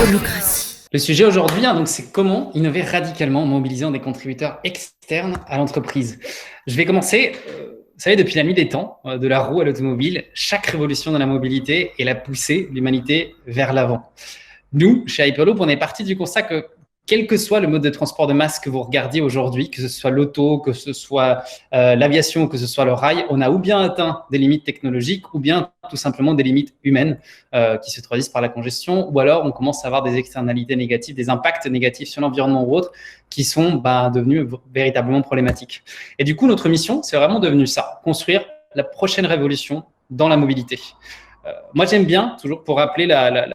Holocratie. Le sujet aujourd'hui, donc, c'est comment innover radicalement en mobilisant des contributeurs externes à l'entreprise. Je vais commencer. Vous savez, depuis la nuit des temps, de la roue à l'automobile, chaque révolution dans la mobilité est la poussée de l'humanité vers l'avant. Nous, chez Hyperloop, on est parti du constat que quel que soit le mode de transport de masse que vous regardiez aujourd'hui, que ce soit l'auto, que ce soit l'aviation, que ce soit le rail, on a ou bien atteint des limites technologiques ou bien tout simplement des limites humaines qui se traduisent par la congestion, ou alors on commence à avoir des externalités négatives, des impacts négatifs sur l'environnement ou autres qui sont devenus véritablement problématiques. Et du coup, notre mission, c'est vraiment devenu ça, construire la prochaine révolution dans la mobilité. Moi, j'aime bien, toujours pour rappeler la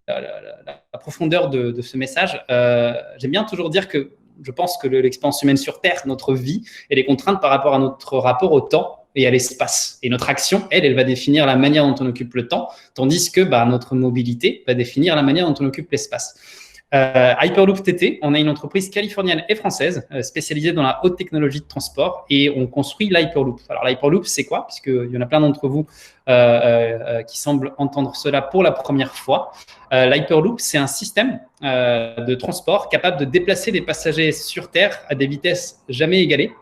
profondeur de ce message, j'aime bien toujours dire que je pense que l'expérience humaine sur Terre, notre vie, elle est contrainte par rapport à notre rapport au temps et à l'espace. Et notre action, elle va définir la manière dont on occupe le temps, tandis que notre mobilité va définir la manière dont on occupe l'espace. Hyperloop TT, on est une entreprise californienne et française spécialisée dans la haute technologie de transport et on construit l'Hyperloop. Alors l'Hyperloop, c'est quoi? Puisqu'il y en a plein d'entre vous qui semblent entendre cela pour la première fois. L'Hyperloop, c'est un système de transport capable de déplacer des passagers sur Terre à des vitesses jamais égalées,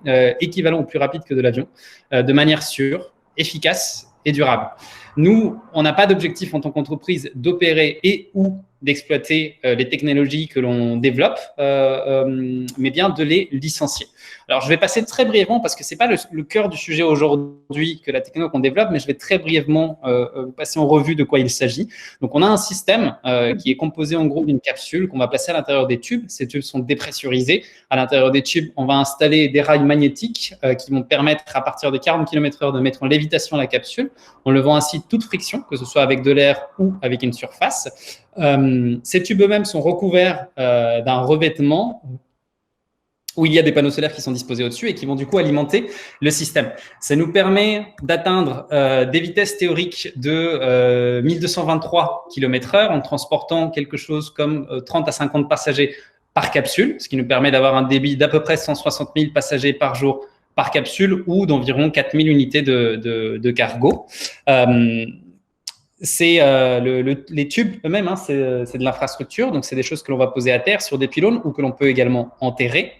équivalent ou plus rapide que de l'avion, de manière sûre, efficace et durable. Nous, on n'a pas d'objectif en tant qu'entreprise d'opérer et ou d'exploiter les technologies que l'on développe, mais bien de les licencier. Alors, je vais passer très brièvement, parce que ce n'est pas le cœur du sujet aujourd'hui que la technologie qu'on développe, mais je vais très brièvement vous passer en revue de quoi il s'agit. Donc, on a un système qui est composé en gros d'une capsule qu'on va placer à l'intérieur des tubes. Ces tubes sont dépressurisés. À l'intérieur des tubes, on va installer des rails magnétiques qui vont permettre, à partir de 40 km/h, de mettre en lévitation la capsule, en levant ainsi toute friction, que ce soit avec de l'air ou avec une surface. Ces tubes eux-mêmes sont recouverts d'un revêtement où il y a des panneaux solaires qui sont disposés au-dessus et qui vont du coup alimenter le système. Ça nous permet d'atteindre des vitesses théoriques de 1223 km/h en transportant quelque chose comme 30 à 50 passagers par capsule, ce qui nous permet d'avoir un débit d'à peu près 160 000 passagers par jour par capsule ou d'environ 4 000 unités de cargo. C'est les tubes eux-mêmes, hein, c'est de l'infrastructure, donc c'est des choses que l'on va poser à terre sur des pylônes ou que l'on peut également enterrer.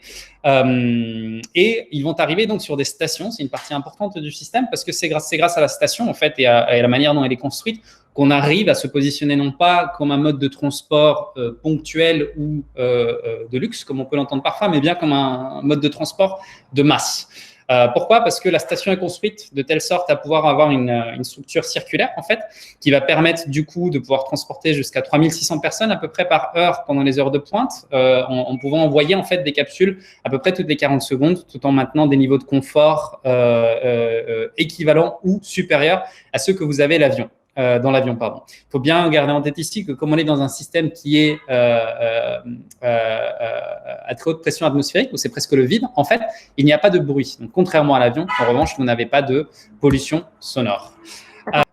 Et ils vont arriver donc sur des stations, c'est une partie importante du système parce que c'est grâce à la station en fait et à la manière dont elle est construite qu'on arrive à se positionner non pas comme un mode de transport ponctuel ou de luxe comme on peut l'entendre parfois, mais bien comme un mode de transport de masse. Pourquoi? Parce que la station est construite de telle sorte à pouvoir avoir une structure circulaire, en fait, qui va permettre du coup de pouvoir transporter jusqu'à 3600 personnes à peu près par heure pendant les heures de pointe, en pouvant envoyer en fait des capsules à peu près toutes les 40 secondes, tout en maintenant des niveaux de confort équivalents ou supérieurs à ceux que vous avez dans l'avion. Il faut bien garder en tête ici que comme on est dans un système qui est à très haute pression atmosphérique, où c'est presque le vide, en fait, il n'y a pas de bruit. Donc, contrairement à l'avion, en revanche, vous n'avez pas de pollution sonore.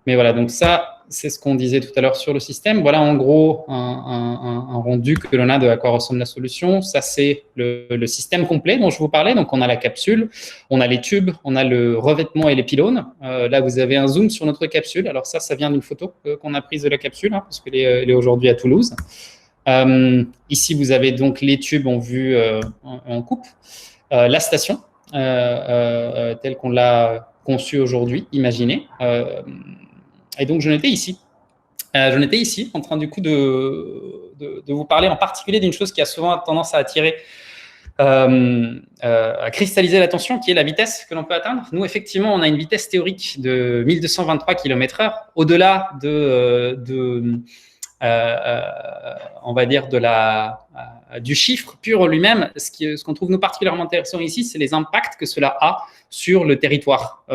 Mais voilà, donc ça, c'est ce qu'on disait tout à l'heure sur le système. Voilà en gros un rendu que l'on a de à quoi ressemble la solution. Ça, c'est le système complet dont je vous parlais. Donc, on a la capsule, on a les tubes, on a le revêtement et les pylônes. Là, vous avez un zoom sur notre capsule. Alors ça vient d'une photo qu'on a prise de la capsule, hein, parce qu'elle est aujourd'hui à Toulouse. Ici, vous avez donc les tubes en vue en coupe. La station, telle qu'on l'a conçue aujourd'hui, imaginée. Et donc, j'en étais ici. En train du coup de vous parler en particulier d'une chose qui a souvent tendance à attirer, à cristalliser l'attention, qui est la vitesse que l'on peut atteindre. Nous, effectivement, on a une vitesse théorique de 1223 km/h. Au-delà on va dire du chiffre pur en lui-même, ce qu'on trouve nous particulièrement intéressant ici, c'est les impacts que cela a sur le territoire.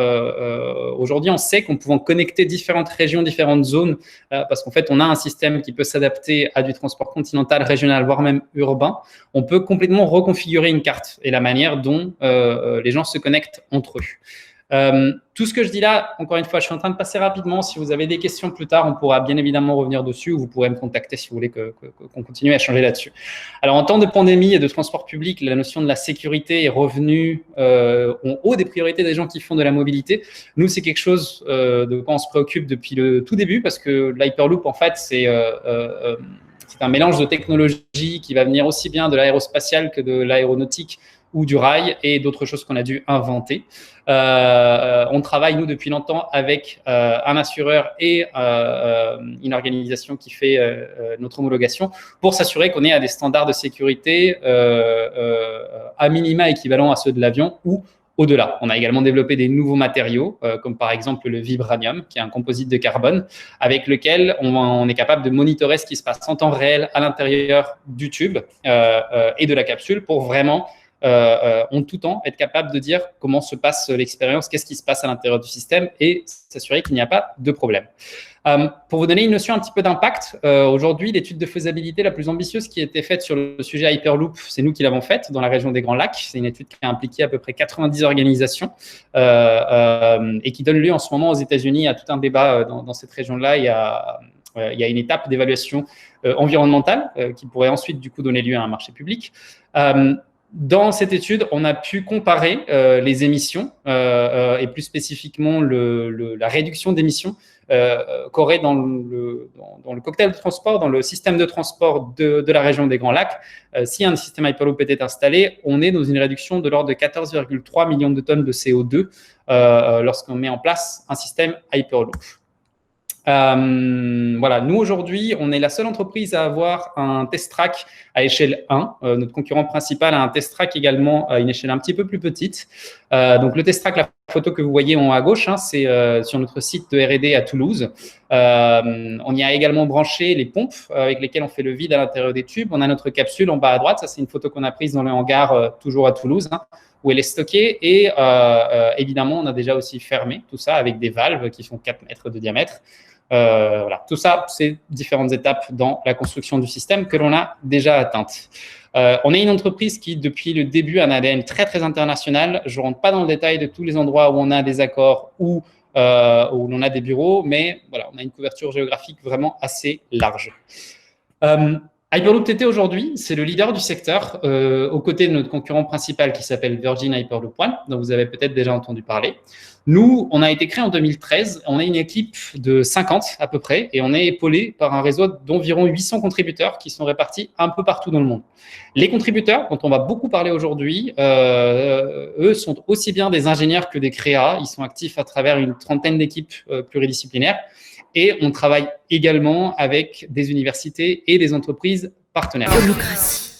Aujourd'hui, on sait qu'en pouvant connecter différentes régions, différentes zones, parce qu'en fait, on a un système qui peut s'adapter à du transport continental, régional, voire même urbain, on peut complètement reconfigurer une carte et la manière dont les gens se connectent entre eux. Tout ce que je dis là, encore une fois, je suis en train de passer rapidement. Si vous avez des questions plus tard, on pourra bien évidemment revenir dessus ou vous pourrez me contacter si vous voulez qu'on continue à échanger là-dessus. Alors, en temps de pandémie et de transport public, la notion de la sécurité est revenue en haut des priorités des gens qui font de la mobilité. Nous, c'est quelque chose de quoi on se préoccupe depuis le tout début parce que l'Hyperloop, en fait, c'est C'est un mélange de technologies qui va venir aussi bien de l'aérospatiale que de l'aéronautique ou du rail et d'autres choses qu'on a dû inventer. On travaille, nous, depuis longtemps avec un assureur et une organisation qui fait notre homologation pour s'assurer qu'on est à des standards de sécurité à minima équivalents à ceux de l'avion ou au-delà. On a également développé des nouveaux matériaux, comme par exemple le vibranium, qui est un composite de carbone, avec lequel on est capable de monitorer ce qui se passe en temps réel à l'intérieur du tube et de la capsule pour vraiment en tout temps être capable de dire comment se passe l'expérience, qu'est-ce qui se passe à l'intérieur du système et s'assurer qu'il n'y a pas de problème. Pour vous donner une notion un petit peu d'impact, aujourd'hui, l'étude de faisabilité la plus ambitieuse qui a été faite sur le sujet Hyperloop, c'est nous qui l'avons faite dans la région des Grands Lacs. C'est une étude qui a impliqué à peu près 90 organisations et qui donne lieu en ce moment aux États-Unis à tout un débat dans cette région-là. Il y a une étape d'évaluation environnementale qui pourrait ensuite du coup donner lieu à un marché public. Dans cette étude, on a pu comparer les émissions et plus spécifiquement la réduction d'émissions qu'aurait dans le cocktail de transport, dans le système de transport de la région des Grands Lacs. Si un système Hyperloop était installé, on est dans une réduction de l'ordre de 14,3 millions de tonnes de CO2 lorsqu'on met en place un système Hyperloop. Voilà, nous aujourd'hui, on est la seule entreprise à avoir un test track à échelle 1. Notre concurrent principal a un test track également à une échelle un petit peu plus petite. Donc le test track, la photo que vous voyez en haut à gauche, c'est sur notre site de R&D à Toulouse. On y a également branché les pompes avec lesquelles on fait le vide à l'intérieur des tubes. On a notre capsule en bas à droite. Ça, c'est une photo qu'on a prise dans le hangar toujours à Toulouse, où elle est stockée. Et évidemment, on a déjà aussi fermé tout ça avec des valves qui font 4 mètres de diamètre. Voilà. Tout ça, c'est différentes étapes dans la construction du système que l'on a déjà atteintes. On est une entreprise qui, depuis le début, a un ADN très, très international. Je ne rentre pas dans le détail de tous les endroits où on a des accords ou où l'on a des bureaux, mais voilà, on a une couverture géographique vraiment assez large. Hyperloop TT aujourd'hui, c'est le leader du secteur aux côtés de notre concurrent principal qui s'appelle Virgin Hyperloop One, dont vous avez peut-être déjà entendu parler. Nous, on a été créé en 2013, on est une équipe de 50 à peu près et on est épaulé par un réseau d'environ 800 contributeurs qui sont répartis un peu partout dans le monde. Les contributeurs, dont on va beaucoup parler aujourd'hui, eux sont aussi bien des ingénieurs que des créas. Ils sont actifs à travers une trentaine d'équipes pluridisciplinaires. Et on travaille également avec des universités et des entreprises partenaires.